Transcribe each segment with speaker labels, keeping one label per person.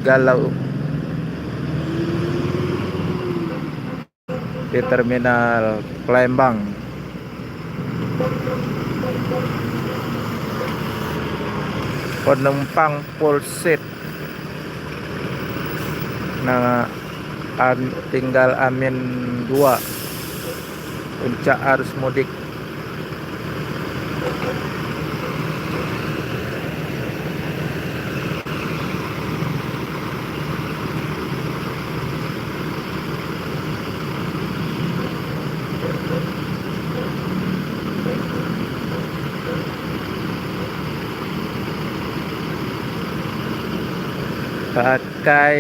Speaker 1: Galau di terminal Palembang. Penumpang full seat. Nah, tinggal Amin 2 puncak arus mudik. Pakai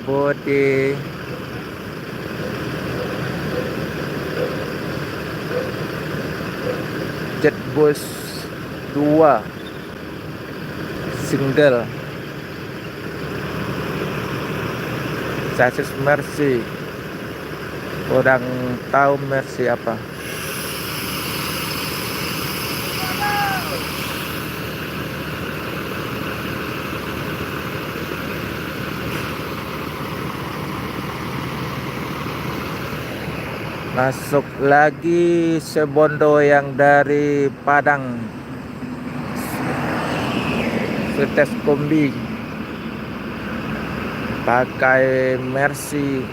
Speaker 1: bodi Jetbus 2 single sasis Mercy. Kurang tahu Mercy apa. Masuk lagi Sebondo yang dari Padang, Setes Kombi, pakai Mercy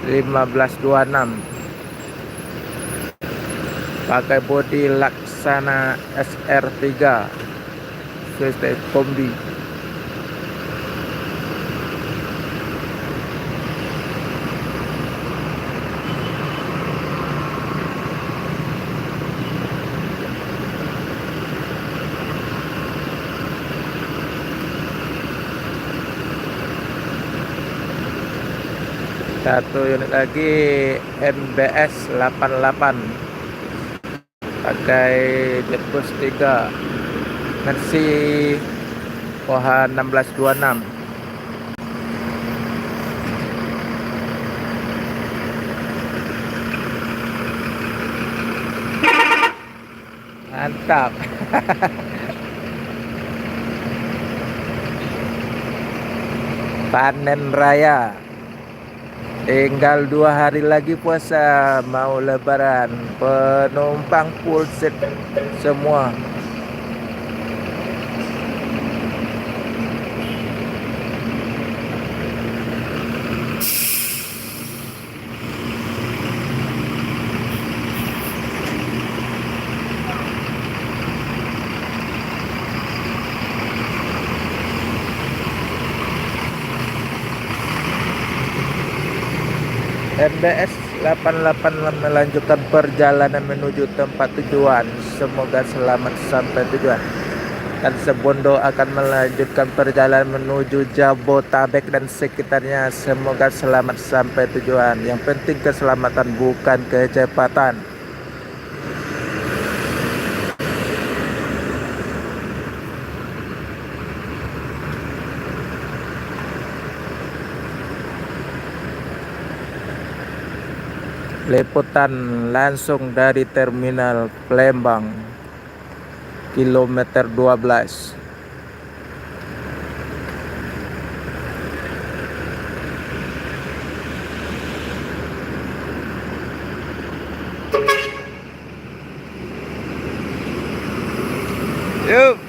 Speaker 1: 1526, pakai bodi Laksana SR3 Setes Kombi. Satu unit lagi MBS 88 pakai Jetbus 3 Mercy OH 1626. Mantap. Panen raya. Tinggal 2 hari lagi puasa, mau lebaran. Penumpang full seat semua. MBS 88 melanjutkan perjalanan menuju tempat tujuan. Semoga selamat sampai tujuan. Dan Sebondo akan melanjutkan perjalanan menuju Jabotabek dan sekitarnya. Semoga selamat sampai tujuan. Yang penting keselamatan, bukan kecepatan. Liputan langsung dari terminal Palembang, kilometer 12. Yuk.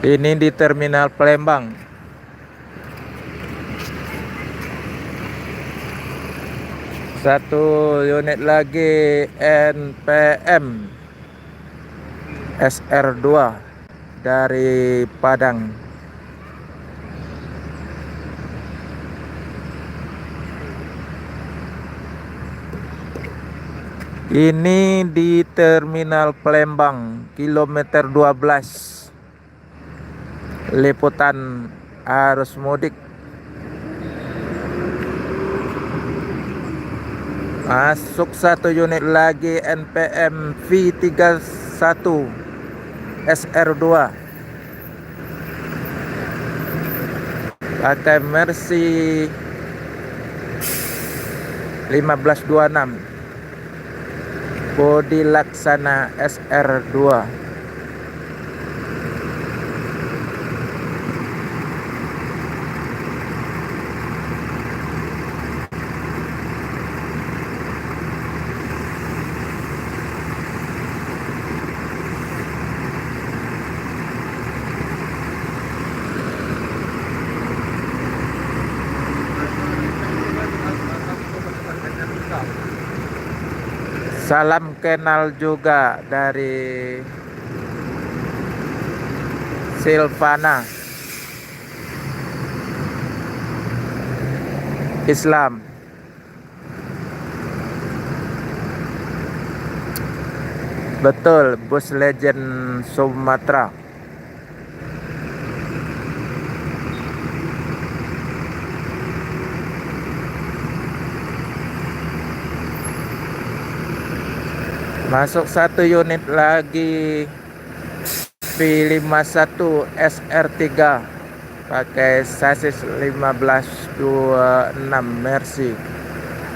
Speaker 1: Ini di terminal Palembang. Satu unit lagi NPM SR2 dari Padang. Ini di terminal Palembang, kilometer 12. Liputan arus mudik. Masuk satu unit lagi NPM V31 SR2 pakai Mercy 1526, bodi Laksana SR2. Salam kenal juga dari Silvana Islam. Betul, bus legend Sumatera. Masuk satu unit lagi V51 SR3 pakai sasis 1526 Mercy,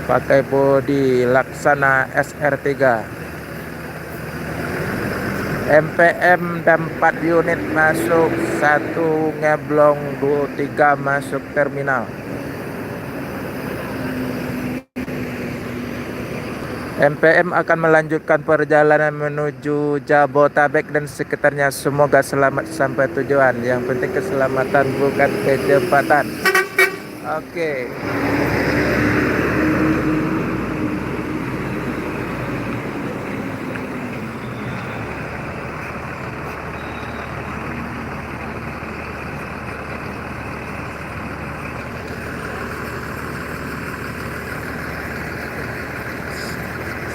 Speaker 1: pakai bodi Laksana SR3. MPM dan 4 unit masuk, 1 ngeblong, 23 masuk terminal. MPM akan melanjutkan perjalanan menuju Jabotabek dan sekitarnya. Semoga selamat sampai tujuan. Yang penting keselamatan, bukan kecepatan. Oke.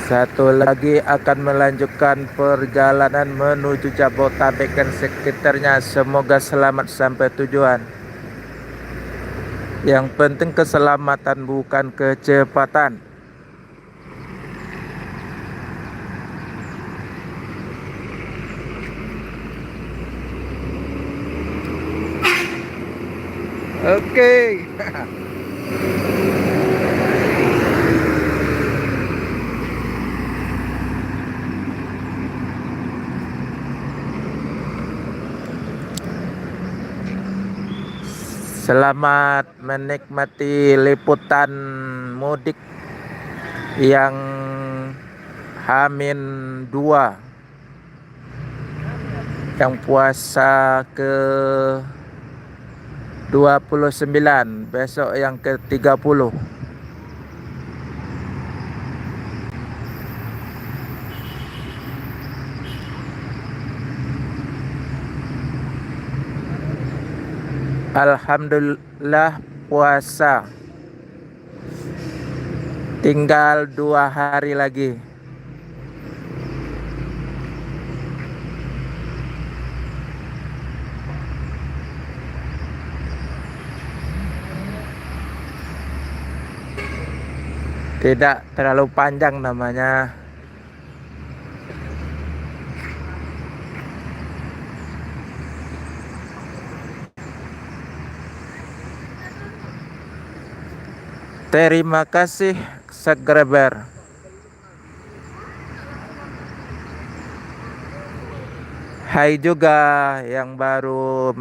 Speaker 1: Satu lagi akan melanjutkan perjalanan menuju Jabotabek dan sekitarnya. Semoga selamat sampai tujuan. Yang penting keselamatan, bukan kecepatan. Oke. Selamat menikmati liputan mudik yang H-2, yang puasa ke 29, besok yang ke 30. Alhamdulillah puasa. Tinggal 2 hari lagi. Tidak terlalu panjang namanya. Terima kasih subscriber. Hai juga yang baru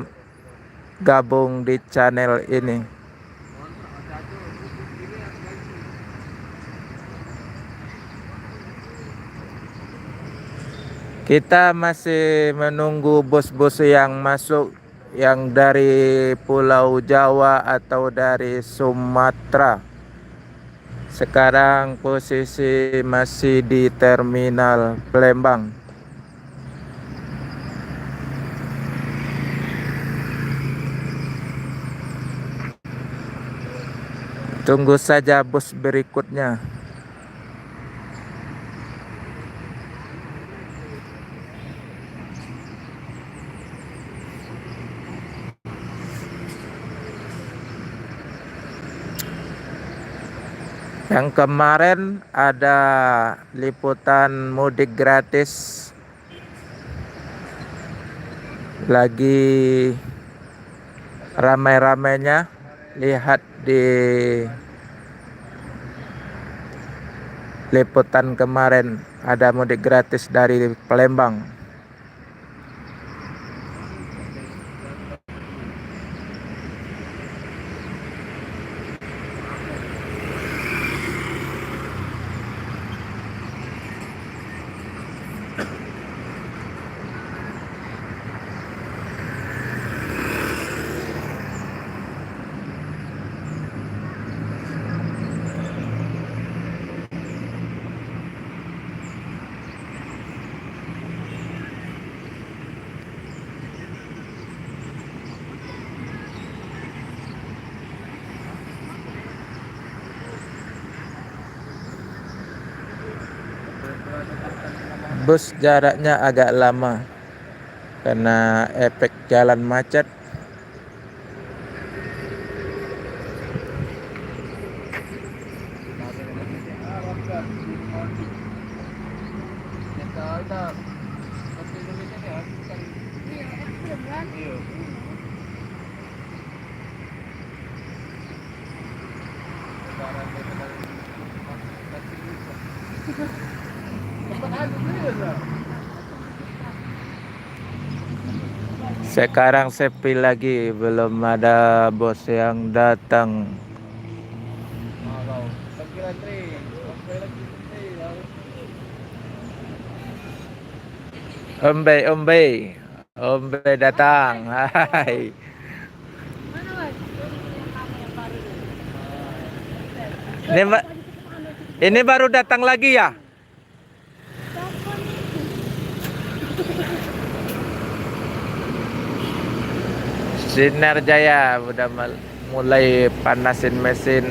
Speaker 1: gabung di channel ini. Kita masih menunggu bus-bus yang masuk, yang dari Pulau Jawa atau dari Sumatera. Sekarang posisi masih di terminal Palembang. Tunggu saja bus berikutnya. Yang kemarin ada liputan mudik gratis, lagi ramai-ramainya. Lihat di liputan kemarin ada mudik gratis dari Palembang. Bus jaraknya agak lama karena efek jalan macet. Sekarang sepi lagi, belum ada bos yang datang. Ombe datang. Hai. Ini baru datang lagi ya? Sinar Jaya udah mulai panasin mesin.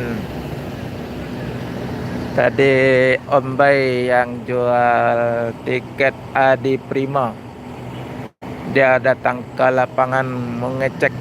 Speaker 1: Tadi Om Bay yang jual tiket Adi Prima, dia datang ke lapangan mengecek.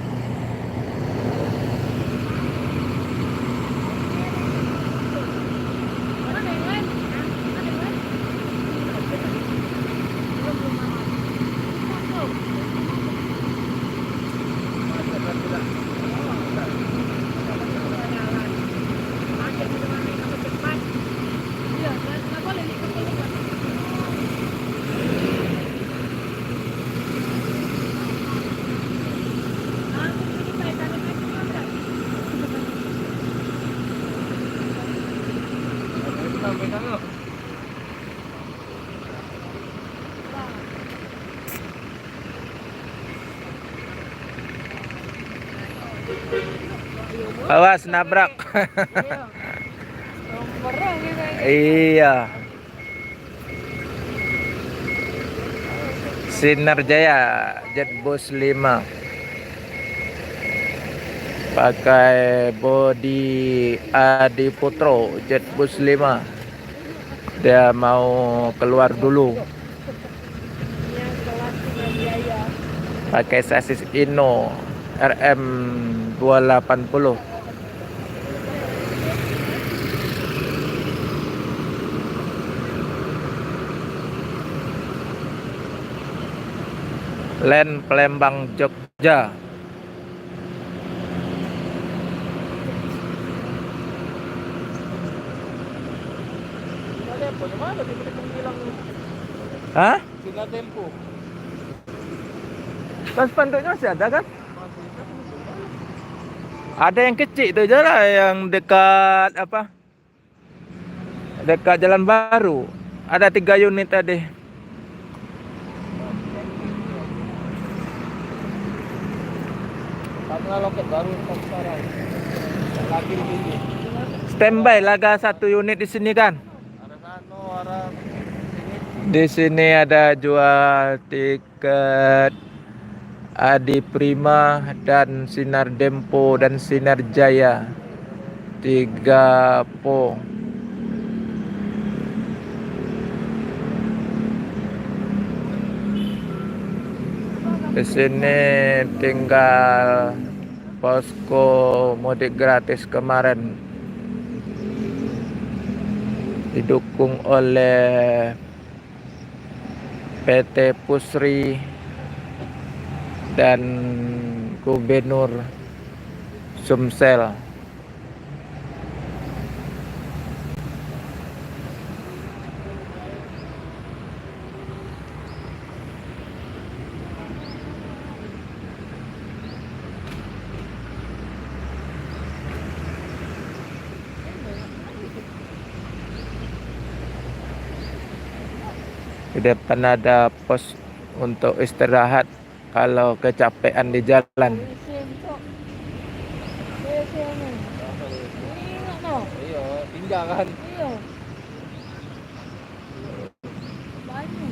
Speaker 1: Awas nabrak. Iya. Sinar Jaya Jetbus 5 pakai bodi Adi Putro Jetbus 5. Dia mau keluar dulu. Pakai sasis Inno RM 280. Len Palembang Jogja. Hah? Sila Tempo. Kan spanduknya masih ada kan? Ada yang kecil itu aja lah, yang dekat apa? Dekat Jalan Baru. Ada 3 unit tadi. Loket baru sekarang. Lagi begini. Standby laga 1 unit di sini kan? Di sini ada jual tiket Adi Prima dan Sinar Dempo dan Sinar Jaya 3 po. Di sini tinggal posko mudik gratis kemarin, didukung oleh PT Pusri dan Gubernur Sumsel. Di depan ada pos untuk istirahat kalau kecapean di jalan.
Speaker 2: Iya, tinggal kan.
Speaker 3: Iya. Banyu.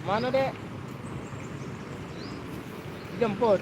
Speaker 2: Mana, Dek? Jemput.